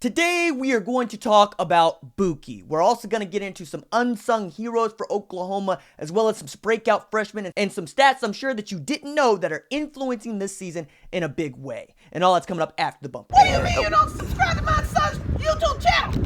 Today we are going to talk about Bookie. We're also going to get into some unsung heroes for Oklahoma, as well as some breakout freshmen and some stats I'm sure that you didn't know that are influencing this season in a big way. And all that's coming up after the bumper. What do you mean you don't subscribe to my son's YouTube channel?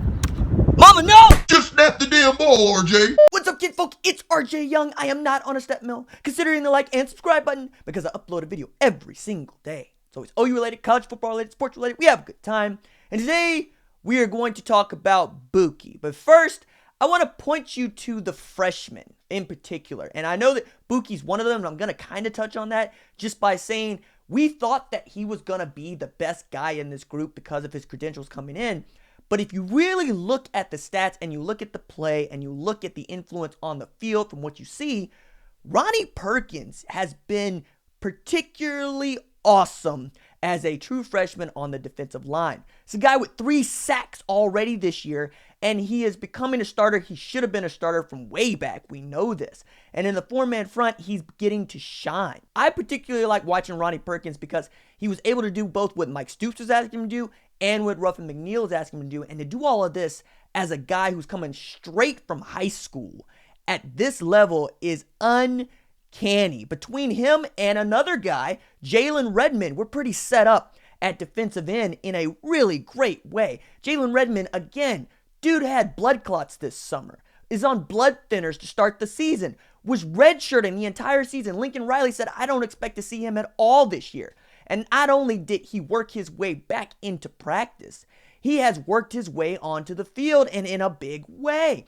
Mama, no! Just snap the damn ball, RJ. What's up, kid folk? It's RJ Young. I am not on a step mill. Considering the like and subscribe button because I upload a video every single day. It's always OU related, college football related, sports related. We have a good time. And today we are going to talk about Bookie. But first, I want to point you to the freshmen in particular. And I know that Bookie's one of them, and I'm going to kind of touch on that just by saying we thought that he was going to be the best guy in this group because of his credentials coming in. But if you really look at the stats and you look at the play and you look at the influence on the field from what you see, Ronnie Perkins has been particularly awesome as a true freshman on the defensive line. It's a guy with 3 sacks already this year, and he is becoming a starter. He should have been a starter from way back. We know this. And in the 4-man front, he's getting to shine. I particularly like watching Ronnie Perkins because he was able to do both what Mike Stoops was asking him to do and what Ruffin McNeill was asking him to do. And to do all of this as a guy who's coming straight from high school at this level is uncanny. Between him and another guy, Jalen Redmond, we're pretty set up at defensive end in a really great way. Jalen Redmond, again, dude had blood clots this summer, is on blood thinners to start the season, was redshirting the entire season. Lincoln Riley said, I don't expect to see him at all this year. And not only did he work his way back into practice, he has worked his way onto the field and in a big way.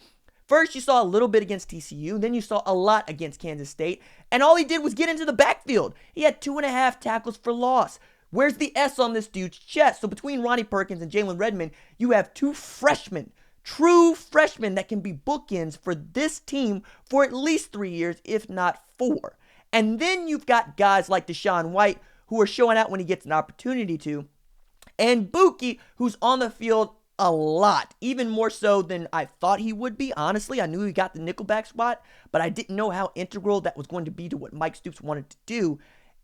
First, you saw a little bit against TCU, then you saw a lot against Kansas State, and all he did was get into the backfield. He had 2.5 tackles for loss. Where's the S on this dude's chest? So between Ronnie Perkins and Jalen Redmond, you have 2 freshmen, true freshmen that can be bookends for this team for at least 3 years, if not 4. And then you've got guys like Deshaun White, who are showing out when he gets an opportunity to, and Bookie, who's on the field a lot, even more so than I thought he would be. Honestly, I knew he got the nickelback spot, but I didn't know how integral that was going to be to what Mike Stoops wanted to do.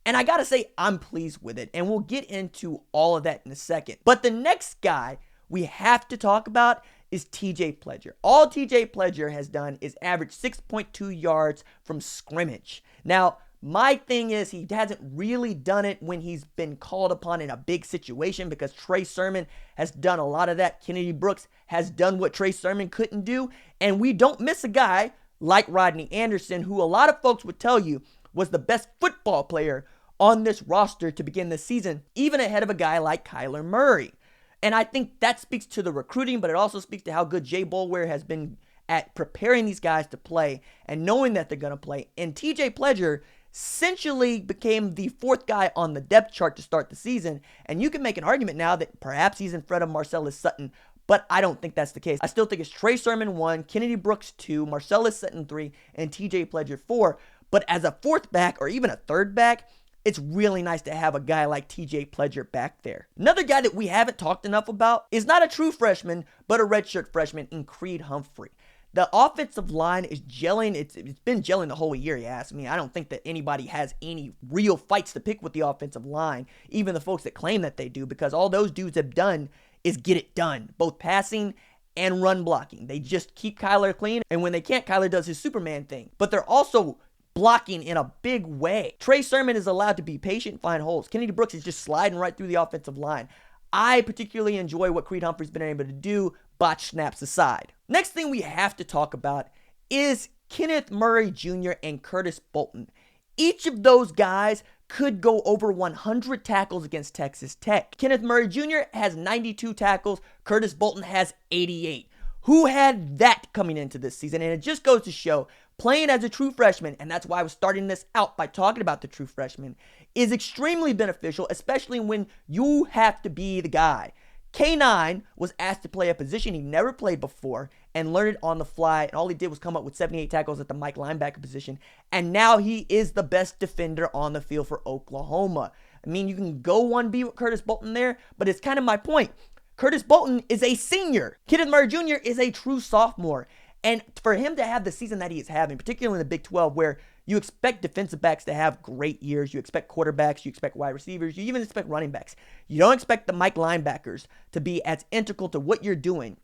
And I gotta say, I'm pleased with it, and we'll get into all of that in a second. But the next guy we have to talk about is T.J. Pledger. All T.J. Pledger has done is average 6.2 yards from scrimmage. Now, my thing is he hasn't really done it when he's been called upon in a big situation because Trey Sermon has done a lot of that. Kennedy Brooks has done what Trey Sermon couldn't do. And we don't miss a guy like Rodney Anderson, who a lot of folks would tell you was the best football player on this roster to begin the season, even ahead of a guy like Kyler Murray. And I think that speaks to the recruiting, but it also speaks to how good Jay Boulware has been at preparing these guys to play and knowing that they're going to play. And T.J. Pledger essentially became the 4th guy on the depth chart to start the season. And you can make an argument now that perhaps he's in front of Marcellus Sutton, but I don't think that's the case. I still think it's Trey Sermon 1, Kennedy Brooks 2, Marcellus Sutton 3, and T.J. Pledger 4. But as a 4th back or even a 3rd back, it's really nice to have a guy like T.J. Pledger back there. Another guy that we haven't talked enough about is not a true freshman, but a redshirt freshman in Creed Humphrey. The offensive line is gelling. It's been gelling the whole year, you ask me. I don't think that anybody has any real fights to pick with the offensive line, even the folks that claim that they do, because all those dudes have done is get it done, both passing and run blocking. They just keep Kyler clean, and when they can't, Kyler does his Superman thing. But they're also blocking in a big way. Trey Sermon is allowed to be patient, find holes. Kennedy Brooks is just sliding right through the offensive line. I particularly enjoy what Creed Humphrey's been able to do, botch snaps aside. Next thing we have to talk about is Kenneth Murray Jr. and Curtis Bolton. Each of those guys could go over 100 tackles against Texas Tech. Kenneth Murray Jr. has 92 tackles. Curtis Bolton has 88. Who had that coming into this season? And it just goes to show playing as a true freshman, and that's why I was starting this out by talking about the true freshman, is extremely beneficial, especially when you have to be the guy. K9 was asked to play a position he never played before and learned it on the fly, and all he did was come up with 78 tackles at the Mike linebacker position, and now he is the best defender on the field for Oklahoma. I mean, you can go 1B with Curtis Bolton there, but it's kind of my point. Curtis Bolton is a senior. Kenneth Murray Jr. is a true sophomore. And for him to have the season that he is having, particularly in the Big 12, where You expect defensive backs to have great years. You expect quarterbacks. You expect wide receivers. You even expect running backs. You don't expect the Mike linebackers to be as integral to what you're doing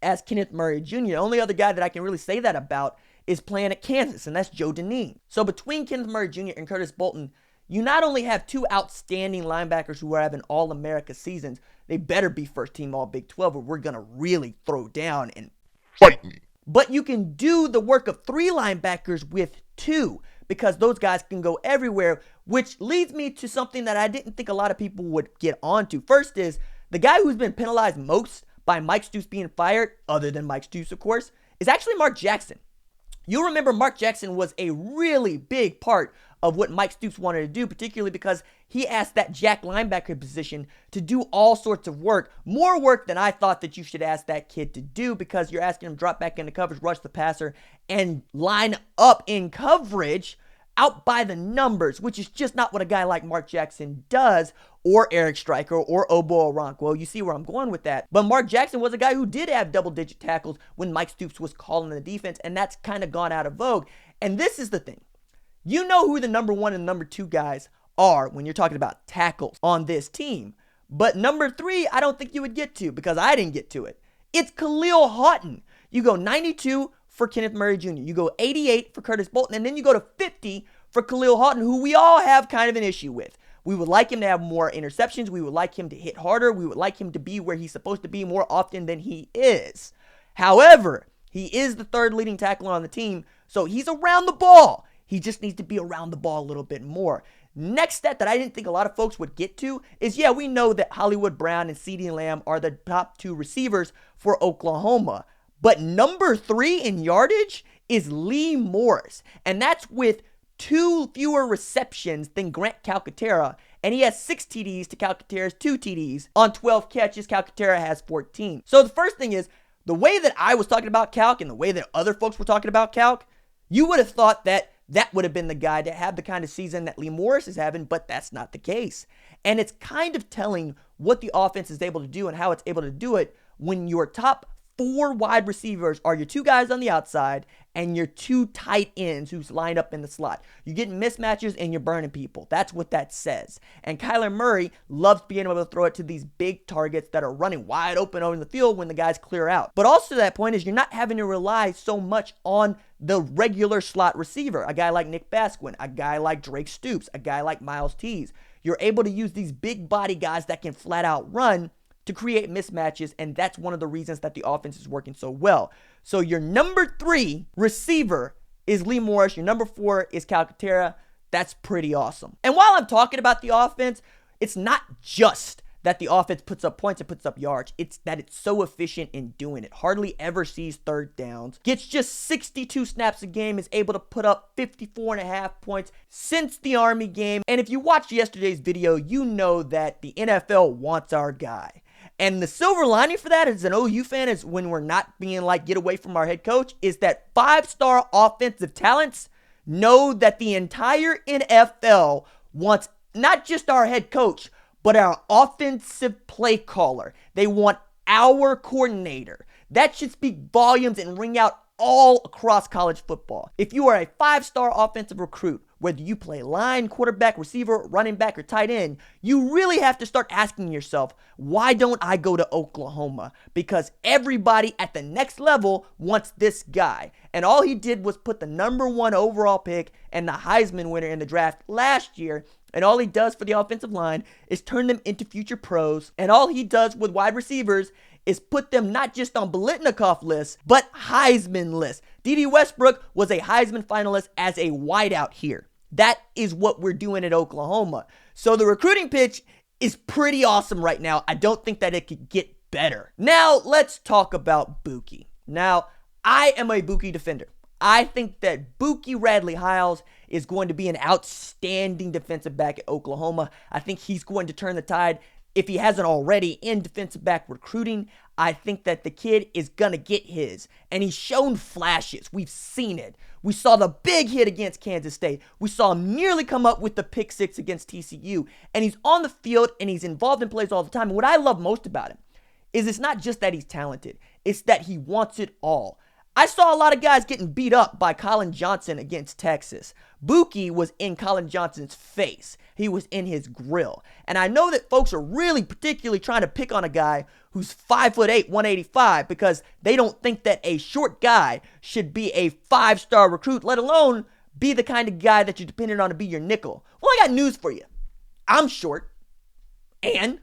as Kenneth Murray Jr. The only other guy that I can really say that about is playing at Kansas, and that's Joe Dineen. So between Kenneth Murray Jr. and Curtis Bolton, you not only have two outstanding linebackers who are having All-America seasons, they better be first-team All-Big 12 or we're going to really throw down and Fight me. But you can do the work of three linebackers with two because those guys can go everywhere, which leads me to something that I didn't think a lot of people would get onto. First is the guy who's been penalized most by Mike Stoops being fired, other than Mike Stoops, of course, is actually Mark Jackson. You'll remember Mark Jackson was a really big part of what Mike Stoops wanted to do, particularly because he asked that jack linebacker position to do all sorts of work, more work than I thought that you should ask that kid to do, because you're asking him to drop back into coverage, rush the passer, and line up in coverage out by the numbers, which is just not what a guy like Mark Jackson does, or Eric Stryker, or Obo Oronquo. You see where I'm going with that. But Mark Jackson was a guy who did have double-digit tackles when Mike Stoops was calling the defense, and that's kind of gone out of vogue. And this is the thing. You know who the number one and number two guys are when you're talking about tackles on this team. But number three, I don't think you would get to, because I didn't get to it. It's Khalil Houghton. You go 92 for Kenneth Murray Jr. You go 88 for Curtis Bolton, and then you go to 50 for Khalil Houghton, who we all have kind of an issue with. We would like him to have more interceptions. We would like him to hit harder. We would like him to be where he's supposed to be more often than he is. However, he is the third leading tackler on the team, so he's around the ball. He just needs to be around the ball a little bit more. Next stat that I didn't think a lot of folks would get to is, yeah, we know that Hollywood Brown and CeeDee Lamb are the top two receivers for Oklahoma. But number 3 in yardage is Lee Morris. And that's with 2 fewer receptions than Grant Calcaterra. And he has 6 TDs to Calcaterra's 2 TDs. On 12 catches, Calcaterra has 14. So the first thing is, the way that I was talking about Calc and the way that other folks were talking about Calc, you would have thought that would have been the guy to have the kind of season that Lee Morris is having, but that's not the case. And it's kind of telling what the offense is able to do and how it's able to do it when your top 4 wide receivers are your 2 guys on the outside and your 2 tight ends who's lined up in the slot. You're getting mismatches and you're burning people. That's what that says. And Kyler Murray loves being able to throw it to these big targets that are running wide open over the field when the guys clear out. But also that point is you're not having to rely so much on the regular slot receiver, a guy like Nick Basquin, a guy like Drake Stoops, a guy like Miles Tees. You're able to use these big body guys that can flat out run to create mismatches, and that's one of the reasons that the offense is working so well. So your number 3 receiver is Lee Morris. Your number 4 is Calcaterra. That's pretty awesome. And while I'm talking about the offense, it's not just that the offense puts up points and puts up yards. It's that it's so efficient in doing it. Hardly ever sees third downs. Gets just 62 snaps a game. Is able to put up 54.5 points since the Army game. And if you watched yesterday's video, you know that the NFL wants our guy. And the silver lining for that as an OU fan is when we're not being like, get away from our head coach, is that 5-star offensive talents know that the entire NFL wants not just our head coach, but our offensive play caller. They want our coordinator. That should speak volumes and ring out all across college football. If you are a 5-star offensive recruit, whether you play line, quarterback, receiver, running back, or tight end, you really have to start asking yourself, why don't I go to Oklahoma? Because everybody at the next level wants this guy. And all he did was put the number 1 overall pick and the Heisman winner in the draft last year. And all he does for the offensive line is turn them into future pros. And all he does with wide receivers is put them not just on Biletnikoff lists, but Heisman lists. D.D. Westbrook was a Heisman finalist as a wideout here. That is what we're doing at Oklahoma. So the recruiting pitch is pretty awesome right now. I don't think that it could get better. Now, let's talk about Bookie. Now, I am a Bookie defender. I think that Bookie Radley-Hiles is going to be an outstanding defensive back at Oklahoma. I think he's going to turn the tide, if he hasn't already, in defensive back recruiting. I think that the kid is going to get his. And he's shown flashes. We've seen it. We saw the big hit against Kansas State. We saw him nearly come up with the pick 6 against TCU. And he's on the field and he's involved in plays all the time. And what I love most about him is it's not just that he's talented. It's that he wants it all. I saw a lot of guys getting beat up by Colin Johnson against Texas. Bookie was in Colin Johnson's face. He was in his grill. And I know that folks are really particularly trying to pick on a guy who's 5'8", 185, because they don't think that a short guy should be a 5-star recruit, let alone be the kind of guy that you're dependent on to be your nickel. Well, I got news for you. I'm short, and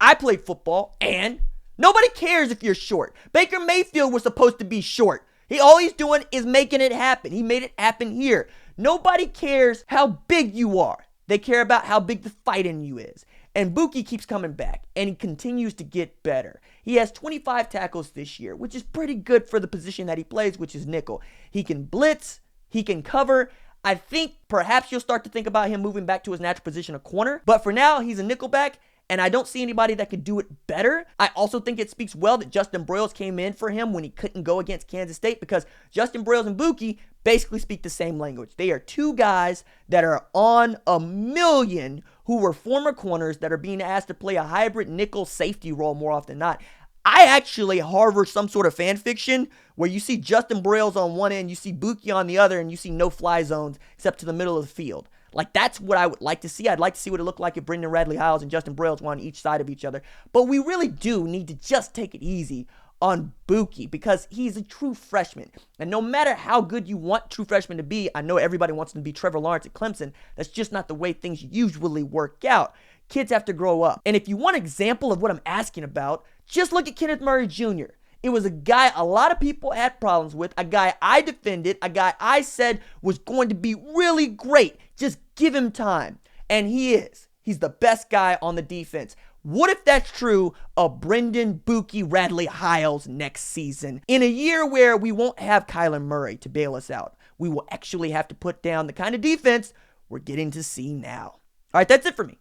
I played football, and nobody cares if you're short. Baker Mayfield was supposed to be short. All he's doing is making it happen. He made it happen here. Nobody cares how big you are. They care about how big the fight in you is. And Bookie keeps coming back, and he continues to get better. He has 25 tackles this year, which is pretty good for the position that he plays, which is nickel. He can blitz. He can cover. I think perhaps you'll start to think about him moving back to his natural position of corner. But for now, he's a nickelback, and I don't see anybody that could do it better. I also think it speaks well that Justin Broyles came in for him when he couldn't go against Kansas State, because Justin Broyles and Bookie basically speak the same language. They are two guys that are on a million who were former corners that are being asked to play a hybrid nickel safety role more often than not. I actually harbor some sort of fan fiction where you see Justin Broyles on one end, you see Bookie on the other, and you see no fly zones except to the middle of the field. Like, that's what I would like to see. I'd like to see what it looked like if Brendan Radley-Hiles and Justin Broyles were on each side of each other. But we really do need to just take it easy on Bookie, because he's a true freshman. And no matter how good you want true freshmen to be, I know everybody wants them to be Trevor Lawrence at Clemson. That's just not the way things usually work out. Kids have to grow up. And if you want an example of what I'm asking about, just look at Kenneth Murray Jr. It was a guy a lot of people had problems with, a guy I defended, a guy I said was going to be really great. Just give him time. And he is. He's the best guy on the defense. What if that's true of Brendan Bookie Radley-Hiles next season? In a year where we won't have Kyler Murray to bail us out, we will actually have to put down the kind of defense we're getting to see now. All right, that's it for me.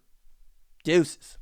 Deuces.